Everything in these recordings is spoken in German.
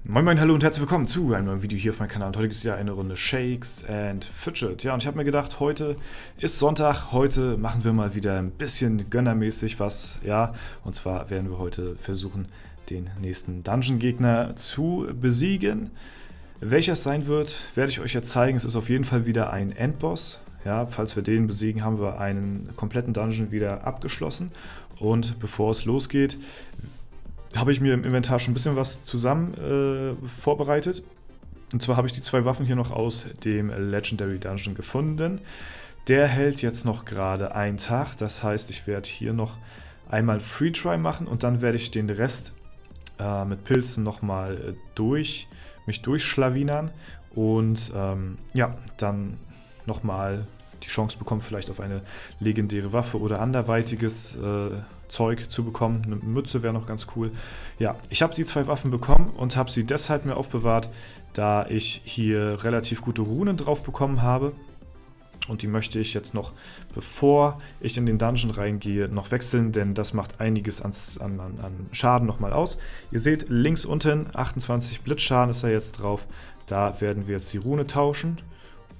Moin Moin, hallo und herzlich willkommen zu einem neuen Video hier auf meinem Kanal. Und heute gibt es ja eine Runde Shakes and Fidget. Ja, und ich habe mir gedacht, heute ist Sonntag, heute machen wir mal wieder ein bisschen gönnermäßig was. Ja, und zwar werden wir heute versuchen, den nächsten Dungeon-Gegner zu besiegen. Welcher es sein wird, werde ich euch jetzt zeigen. Es ist auf jeden Fall wieder ein Endboss. Ja, falls wir den besiegen, haben wir einen kompletten Dungeon wieder abgeschlossen. Und bevor es losgeht, habe ich mir im Inventar schon ein bisschen was zusammen vorbereitet. Und zwar habe ich die zwei Waffen hier noch aus dem Legendary Dungeon gefunden. Der hält jetzt noch gerade einen Tag. Das heißt, ich werde hier noch einmal Free Try machen und dann werde ich den Rest mit Pilzen nochmal mich durchschlawinern und ja, dann nochmal die Chance bekommen, vielleicht auf eine legendäre Waffe oder anderweitiges Zeug zu bekommen. Eine Mütze wäre noch ganz cool. Ja, ich habe die zwei Waffen bekommen und habe sie deshalb mir aufbewahrt, da ich hier relativ gute Runen drauf bekommen habe. Und die möchte ich jetzt noch, bevor ich in den Dungeon reingehe, noch wechseln, denn das macht einiges an Schaden nochmal aus. Ihr seht, links unten 28 Blitzschaden ist da jetzt drauf. Da werden wir jetzt die Rune tauschen.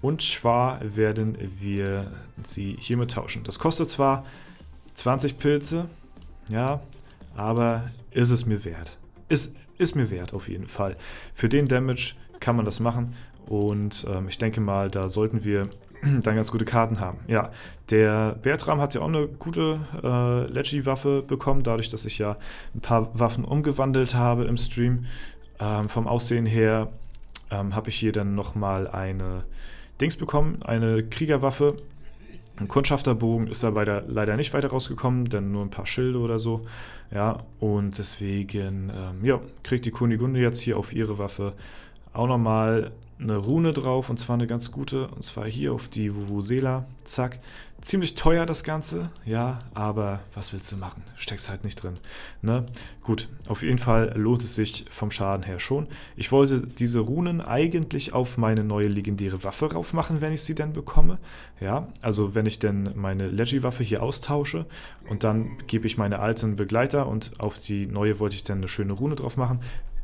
Und zwar werden wir sie hiermit tauschen. Das kostet zwar 20 Pilze, ja, aber ist es mir wert. Ist mir wert auf jeden Fall. Für den Damage kann man das machen und ich denke mal, da sollten wir dann ganz gute Karten haben. Ja, der Bertram hat ja auch eine gute Leggy-Waffe bekommen, dadurch, dass ich ja ein paar Waffen umgewandelt habe im Stream. Vom Aussehen her habe ich hier dann nochmal eine Dings bekommen, eine Kriegerwaffe. Ein Kundschafterbogen ist dabei leider nicht weiter rausgekommen, denn nur ein paar Schilde oder so. Ja, und deswegen ja, kriegt die Kunigunde jetzt hier auf ihre Waffe auch nochmal eine Rune drauf, und zwar eine ganz gute, und zwar hier auf die Vuvuzela. Zack. Ziemlich teuer das Ganze, ja, aber was willst du machen? Steckst halt nicht drin, ne? Gut, auf jeden Fall lohnt es sich vom Schaden her schon. Ich wollte diese Runen eigentlich auf meine neue legendäre Waffe rauf machen, wenn ich sie denn bekomme. Ja, also wenn ich denn meine Leggy-Waffe hier austausche und dann gebe ich meine alten Begleiter und auf die neue wollte ich dann eine schöne Rune drauf machen.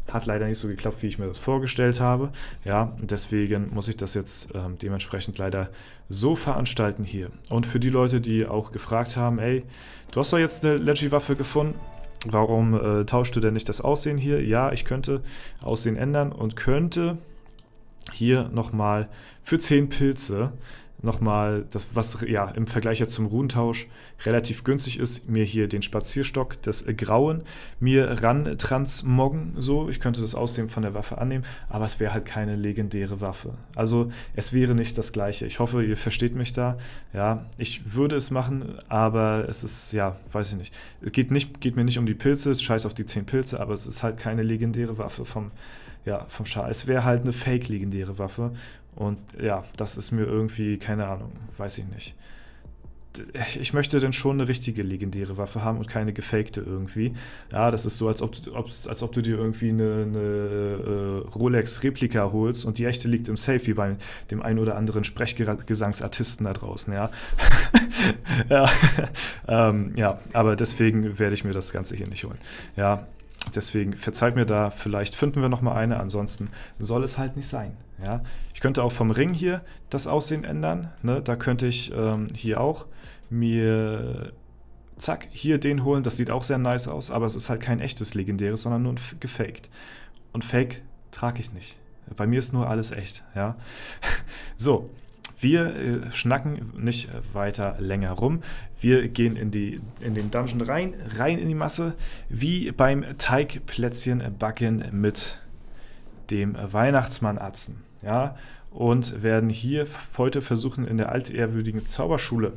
Hat leider nicht so geklappt, wie ich mir das vorgestellt habe. Ja, deswegen muss ich das jetzt dementsprechend leider so veranstalten hier. Und für die Leute, die auch gefragt haben, ey, du hast doch jetzt eine Leggy-Waffe gefunden, warum tauschst du denn nicht das Aussehen hier? Ja, ich könnte Aussehen ändern und könnte hier nochmal für 10 Pilze nochmal, das, was ja im Vergleich jetzt zum Runentausch relativ günstig ist, mir hier den Spazierstock des Grauen mir ran transmoggen, so. Ich könnte das Aussehen von der Waffe annehmen, aber es wäre halt keine legendäre Waffe. Also es wäre nicht das Gleiche. Ich hoffe, ihr versteht mich da. Ja, ich würde es machen, aber es ist, ja, weiß ich nicht. Es geht mir nicht um die Pilze, scheiß auf die 10 Pilze, aber es ist halt keine legendäre Waffe vom Schal. Es wäre halt eine fake-legendäre Waffe. Und ja, das ist mir irgendwie, keine Ahnung, weiß ich nicht. Ich möchte denn schon eine richtige legendäre Waffe haben und keine gefakte irgendwie. Ja, das ist so, als ob du dir irgendwie eine Rolex-Replika holst und die echte liegt im Safe, wie bei dem einen oder anderen Sprechgesangsartisten da draußen, ja. Ja, ja, aber deswegen werde ich mir das Ganze hier nicht holen. Ja, deswegen verzeiht mir da, vielleicht finden wir nochmal eine, ansonsten soll es halt nicht sein. Ja? Ich könnte auch vom Ring hier das Aussehen ändern, ne? Da könnte ich hier auch mir, zack, hier den holen, das sieht auch sehr nice aus, aber es ist halt kein echtes legendäres, sondern nur gefaked. Und Fake trage ich nicht. Bei mir ist nur alles echt. Ja? So. Wir schnacken nicht weiter länger rum. Wir gehen in den Dungeon rein in die Masse, wie beim Teigplätzchen backen mit dem Weihnachtsmann Atzen. Ja? Und werden hier heute versuchen, in der altehrwürdigen Zauberschule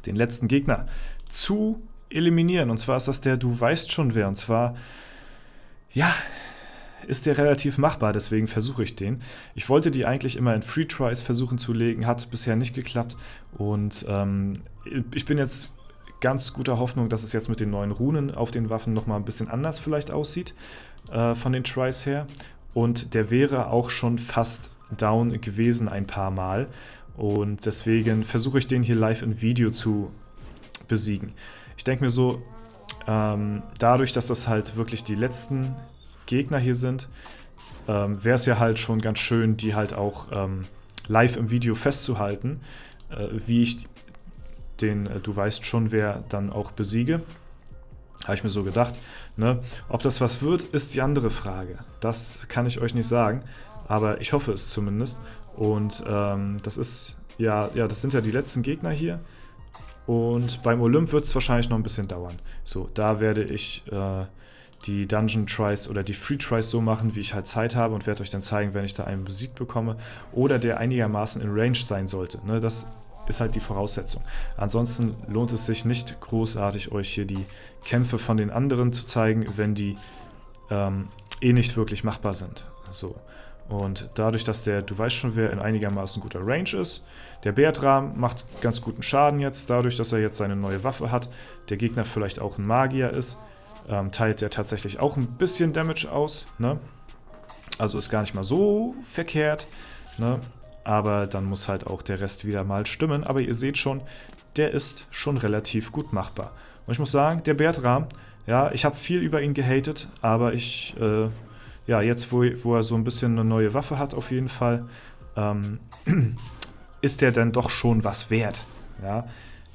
den letzten Gegner zu eliminieren. Und zwar ist das der, du weißt schon wer. Und zwar, ja, ist der relativ machbar, deswegen versuche ich den. Ich wollte die eigentlich immer in Free Tries versuchen zu legen, hat bisher nicht geklappt. Und ich bin jetzt ganz guter Hoffnung, dass es jetzt mit den neuen Runen auf den Waffen nochmal ein bisschen anders vielleicht aussieht, von den Tries her. Und der wäre auch schon fast down gewesen ein paar Mal. Und deswegen versuche ich den hier live in Video zu besiegen. Ich denke mir so, dadurch, dass das halt wirklich die letzten Gegner hier sind, wäre es ja halt schon ganz schön, die halt auch live im Video festzuhalten, wie ich den Du weißt schon wer dann auch besiege. Habe ich mir so gedacht. Ne? Ob das was wird, ist die andere Frage. Das kann ich euch nicht sagen, aber ich hoffe es zumindest. Und das ist das sind ja die letzten Gegner hier. Und beim Olymp wird es wahrscheinlich noch ein bisschen dauern. So, da werde ich die Dungeon Tries oder die Free Tries so machen, wie ich halt Zeit habe und werde euch dann zeigen, wenn ich da einen besiegt bekomme oder der einigermaßen in Range sein sollte. Ne? Das ist halt die Voraussetzung. Ansonsten lohnt es sich nicht großartig, euch hier die Kämpfe von den anderen zu zeigen, wenn die nicht wirklich machbar sind. So. Und dadurch, dass der Du weißt schon wer in einigermaßen guter Range ist, der Beardram macht ganz guten Schaden jetzt, dadurch, dass er jetzt seine neue Waffe hat, der Gegner vielleicht auch ein Magier ist, teilt er tatsächlich auch ein bisschen Damage aus, ne? Also ist gar nicht mal so verkehrt, ne? Aber dann muss halt auch der Rest wieder mal stimmen. Aber ihr seht schon, der ist schon relativ gut machbar. Und ich muss sagen, der Beardram, ja, ich habe viel über ihn gehatet, aber jetzt, wo er so ein bisschen eine neue Waffe hat, auf jeden Fall, ist der dann doch schon was wert. Ja?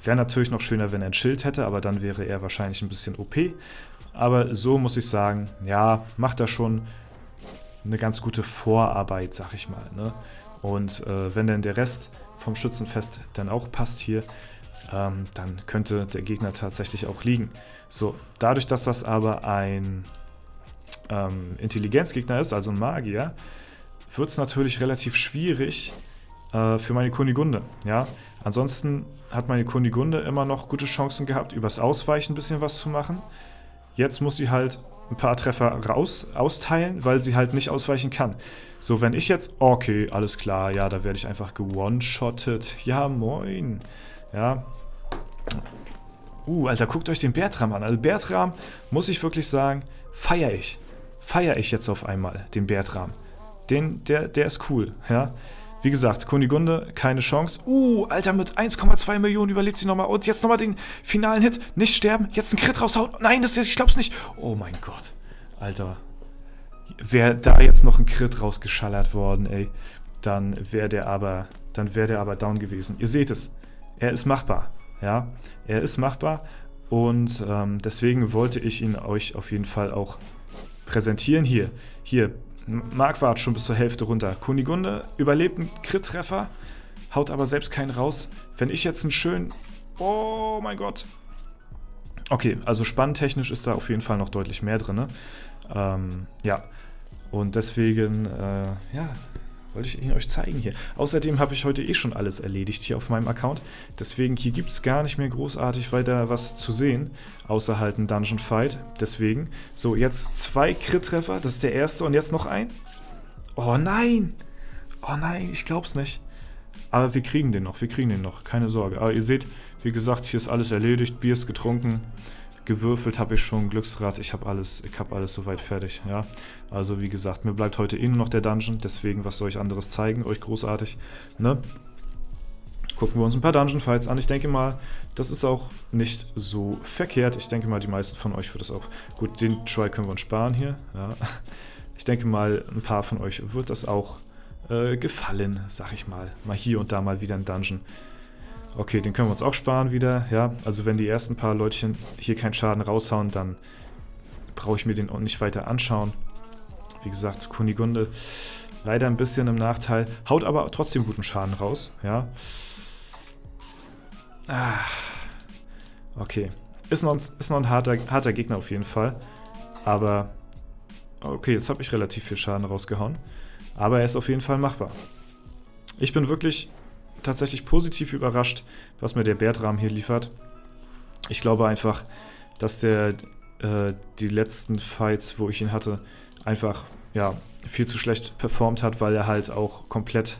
Wäre natürlich noch schöner, wenn er ein Schild hätte, aber dann wäre er wahrscheinlich ein bisschen OP. Aber so muss ich sagen, ja, macht er schon eine ganz gute Vorarbeit, sag ich mal. Ne? Und wenn dann der Rest vom Schützenfest dann auch passt hier, dann könnte der Gegner tatsächlich auch liegen. So, dadurch, dass das aber ein Intelligenzgegner ist, also ein Magier, wird es natürlich relativ schwierig für meine Kunigunde. Ja? Ansonsten hat meine Kunigunde immer noch gute Chancen gehabt, übers Ausweichen ein bisschen was zu machen. Jetzt muss sie halt ein paar Treffer austeilen, weil sie halt nicht ausweichen kann. So, wenn ich jetzt... Okay, alles klar, ja, da werde ich einfach gewone-shottet. Ja, moin. Ja. Alter, guckt euch den Beardram an. Also Beardram, muss ich wirklich sagen, feiere ich. Feiere ich jetzt auf einmal, den Beardram. Der ist cool, ja. Wie gesagt, Kunigunde, keine Chance. Alter, mit 1,2 Millionen überlebt sie nochmal. Und jetzt nochmal den finalen Hit. Nicht sterben, jetzt einen Crit raushauen. Nein, ich glaub's nicht. Oh mein Gott. Alter. Wäre da jetzt noch ein Crit rausgeschallert worden, ey, dann wäre der aber down gewesen. Ihr seht es. Er ist machbar. Ja, er ist machbar. Und deswegen wollte ich ihn euch auf jeden Fall auch präsentieren. Hier, Marquardt schon bis zur Hälfte runter. Kunigunde überlebt einen Crit-Treffer, haut aber selbst keinen raus. Wenn ich jetzt einen schönen... Oh mein Gott. Okay, also spannentechnisch ist da auf jeden Fall noch deutlich mehr drin. Ja, und deswegen, wollte ich ihn euch zeigen hier. Außerdem habe ich heute schon alles erledigt hier auf meinem Account. Deswegen, hier gibt es gar nicht mehr großartig weiter was zu sehen, außer halt ein Dungeon Fight. Deswegen, so, jetzt 2 Crit-Treffer, das ist der erste und jetzt noch ein. Oh nein! Oh nein, ich glaub's nicht. Aber wir kriegen den noch, keine Sorge. Aber ihr seht, wie gesagt, hier ist alles erledigt, Bier ist getrunken. Gewürfelt habe ich schon, Glücksrad, ich habe alles soweit fertig, ja. Also wie gesagt, mir bleibt heute nur noch der Dungeon, deswegen, was soll ich anderes zeigen, euch großartig, ne? Gucken wir uns ein paar Dungeon Fights an, ich denke mal, das ist auch nicht so verkehrt, ich denke mal, die meisten von euch wird das auch, gut, den Try können wir uns sparen hier, ja. Ich denke mal, ein paar von euch wird das auch gefallen, sag ich mal hier und da mal wieder ein Dungeon. Okay, den können wir uns auch sparen wieder, ja. Also wenn die ersten paar Leutchen hier keinen Schaden raushauen, dann brauche ich mir den auch nicht weiter anschauen. Wie gesagt, Kunigunde leider ein bisschen im Nachteil, haut aber trotzdem guten Schaden raus, ja. Okay, ist noch ein harter Gegner auf jeden Fall, aber okay, jetzt habe ich relativ viel Schaden rausgehauen, aber er ist auf jeden Fall machbar. Ich bin wirklich tatsächlich positiv überrascht, was mir der Beardram hier liefert. Ich glaube einfach, dass der die letzten Fights, wo ich ihn hatte, einfach viel zu schlecht performt hat, weil er halt auch komplett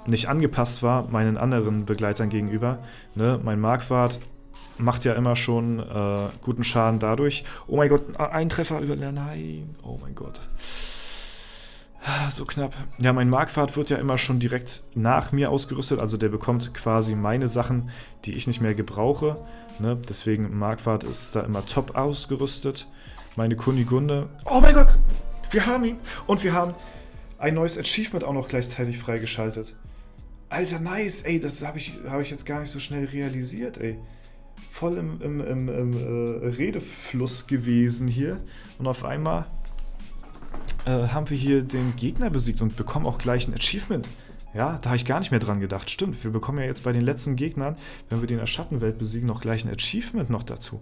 nicht angepasst war meinen anderen Begleitern gegenüber. Ne? Mein Marquardt macht ja immer schon guten Schaden dadurch. Oh mein Gott, ein Treffer über... Nein, oh mein Gott. So knapp. Ja, mein Marquardt wird ja immer schon direkt nach mir ausgerüstet, also der bekommt quasi meine Sachen, die ich nicht mehr gebrauche. Ne? Deswegen Marquardt ist da immer top ausgerüstet. Meine Kunigunde... Oh mein Gott! Wir haben ihn. Und wir haben ein neues Achievement auch noch gleichzeitig freigeschaltet. Alter, nice. Ey, das hab ich jetzt gar nicht so schnell realisiert, ey. Voll im Redefluss gewesen hier. Und auf einmal haben wir hier den Gegner besiegt und bekommen auch gleich ein Achievement. Ja, da habe ich gar nicht mehr dran gedacht. Stimmt, wir bekommen ja jetzt bei den letzten Gegnern, wenn wir den in der Schattenwelt besiegen, noch gleich ein Achievement noch dazu.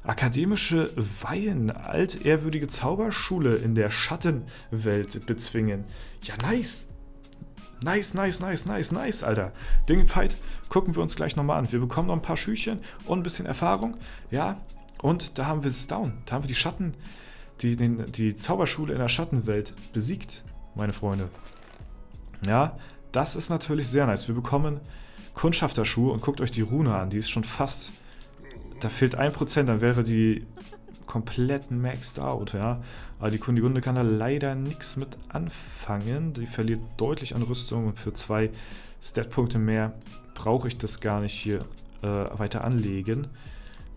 Akademische Weihen, altehrwürdige Zauberschule in der Schattenwelt bezwingen. Ja, nice. Nice, Alter. Den Fight gucken wir uns gleich nochmal an. Wir bekommen noch ein paar Schüchchen und ein bisschen Erfahrung. Ja, und da haben wir es down. Da haben wir die Zauberschule in der Schattenwelt besiegt, meine Freunde. Ja, das ist natürlich sehr nice. Wir bekommen Kundschafterschuhe und guckt euch die Rune an. Die ist schon fast... Da fehlt 1%, dann wäre die komplett maxed out, ja. Aber die Kunigunde kann da leider nichts mit anfangen. Die verliert deutlich an Rüstung und für 2 Statpunkte mehr brauche ich das gar nicht hier weiter anlegen.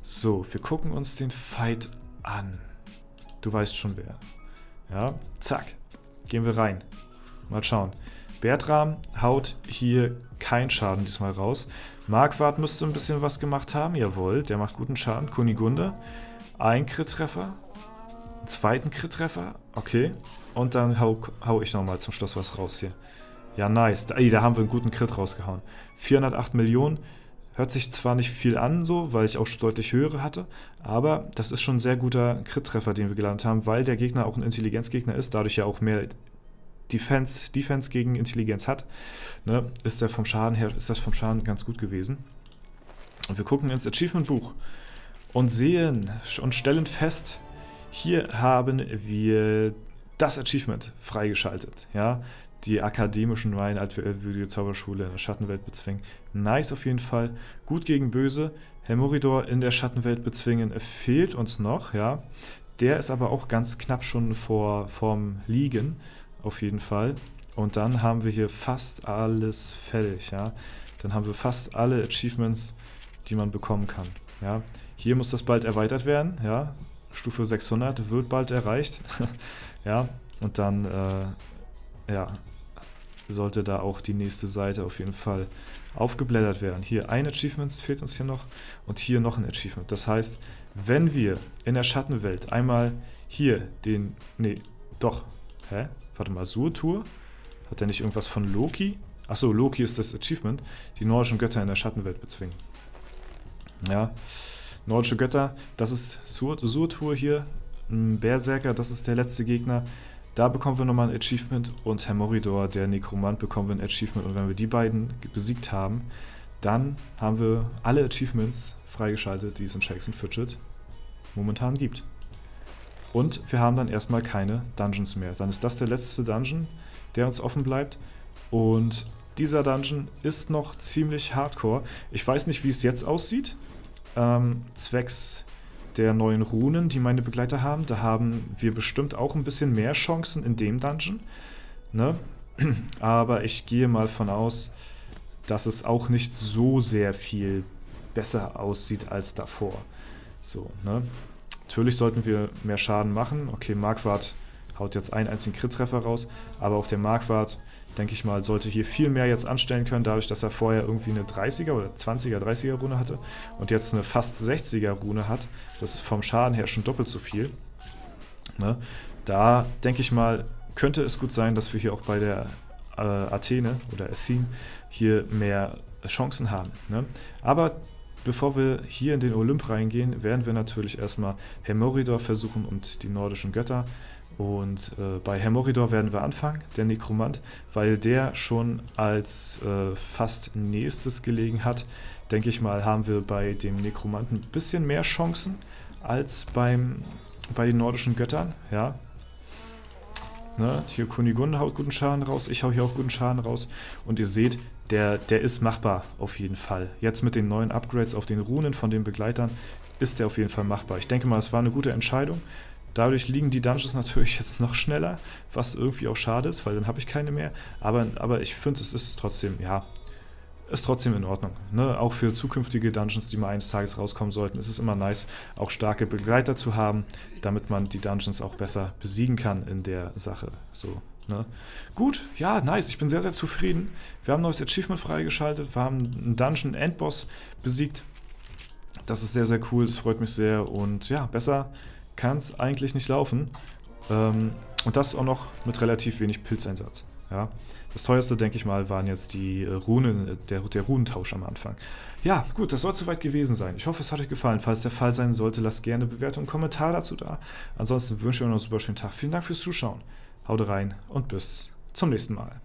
So, wir gucken uns den Fight an. Du weißt schon wer. Ja, zack. Gehen wir rein. Mal schauen. Bertram haut hier keinen Schaden diesmal raus. Marquardt müsste ein bisschen was gemacht haben. Jawohl, der macht guten Schaden. Kunigunde. Ein Crit-Treffer. Einen zweiten Crit-Treffer. Okay. Und dann hau ich nochmal zum Schluss was raus hier. Ja, nice. Da haben wir einen guten Crit rausgehauen. 408 Millionen. Hört sich zwar nicht viel an, so, weil ich auch deutlich höhere hatte, aber das ist schon ein sehr guter Crit-Treffer, den wir gelandet haben, weil der Gegner auch ein Intelligenzgegner ist, dadurch ja auch mehr Defense gegen Intelligenz hat, ne, ist das vom Schaden ganz gut gewesen. Und wir gucken ins Achievement-Buch und sehen und stellen fest, hier haben wir das Achievement freigeschaltet, ja, die akademischen Weihen, altehrwürdige Zauberschule in der Schattenwelt bezwingen. Nice auf jeden Fall, gut gegen Böse. Helmoridor in der Schattenwelt bezwingen fehlt uns noch, ja, der ist aber auch ganz knapp schon vorm Liegen. Auf jeden Fall. Und dann haben wir hier fast alles fertig, ja. Dann haben wir fast alle Achievements, die man bekommen kann, ja. Hier muss das bald erweitert werden, ja. Stufe 600 wird bald erreicht, ja. Und dann, ja, sollte da auch die nächste Seite auf jeden Fall aufgeblättert werden. Hier ein Achievement fehlt uns hier noch und hier noch ein Achievement. Das heißt, wenn wir in der Schattenwelt einmal hier Warte mal, Surtur? Hat er nicht irgendwas von Loki? Achso, Loki ist das Achievement. Die nordischen Götter in der Schattenwelt bezwingen. Ja, nordische Götter, das ist Surtur hier. Ein Berserker, das ist der letzte Gegner. Da bekommen wir nochmal ein Achievement. Und Helmoridor, der Nekromant, bekommen wir ein Achievement. Und wenn wir die beiden besiegt haben, dann haben wir alle Achievements freigeschaltet, die es in Shakes and Fidget momentan gibt. Und wir haben dann erstmal keine Dungeons mehr. Dann ist das der letzte Dungeon, der uns offen bleibt. Und dieser Dungeon ist noch ziemlich hardcore. Ich weiß nicht, wie es jetzt aussieht. Zwecks der neuen Runen, die meine Begleiter haben. Da haben wir bestimmt auch ein bisschen mehr Chancen in dem Dungeon. Ne? Aber ich gehe mal von aus, dass es auch nicht so sehr viel besser aussieht als davor. So, ne? Natürlich sollten wir mehr Schaden machen. Okay, Marquardt haut jetzt einen einzigen Crit-Treffer raus, aber auch der Marquardt, denke ich mal, sollte hier viel mehr jetzt anstellen können, dadurch, dass er vorher irgendwie eine 30er oder 20er, 30er Rune hatte und jetzt eine fast 60er Rune hat. Das ist vom Schaden her schon doppelt so viel. Ne? Da, denke ich mal, könnte es gut sein, dass wir hier auch bei der Athene oder Athene hier mehr Chancen haben. Ne? Aber bevor wir hier in den Olymp reingehen, werden wir natürlich erstmal Helmoridor versuchen und die nordischen Götter. Und bei Helmoridor werden wir anfangen, der Nekromant, weil der schon als fast nächstes gelegen hat. Denke ich mal, haben wir bei dem Nekromanten ein bisschen mehr Chancen als bei den nordischen Göttern. Ja. Ne? Hier Kunigunde haut guten Schaden raus, ich hau hier auch guten Schaden raus. Und ihr seht, der ist machbar auf jeden Fall. Jetzt mit den neuen Upgrades auf den Runen von den Begleitern ist der auf jeden Fall machbar. Ich denke mal, es war eine gute Entscheidung. Dadurch liegen die Dungeons natürlich jetzt noch schneller, was irgendwie auch schade ist, weil dann habe ich keine mehr. Aber ich finde, es ist trotzdem, ja, ist trotzdem in Ordnung. Ne? Auch für zukünftige Dungeons, die mal eines Tages rauskommen sollten, ist es immer nice, auch starke Begleiter zu haben, damit man die Dungeons auch besser besiegen kann in der Sache. So, ne? Gut, ja, nice, ich bin sehr, sehr zufrieden. Wir haben ein neues Achievement freigeschaltet, wir haben einen Dungeon-Endboss besiegt. Das ist sehr, sehr cool, das freut mich sehr und ja, besser kann es eigentlich nicht laufen. Und das auch noch mit relativ wenig Pilzeinsatz. Ja. Das teuerste, denke ich mal, waren jetzt die Runen, der Runentausch am Anfang. Ja, gut, das soll soweit gewesen sein. Ich hoffe, es hat euch gefallen. Falls der Fall sein sollte, lasst gerne eine Bewertung und einen Kommentar dazu da. Ansonsten wünsche ich euch noch einen super schönen Tag. Vielen Dank fürs Zuschauen. Haut rein und bis zum nächsten Mal.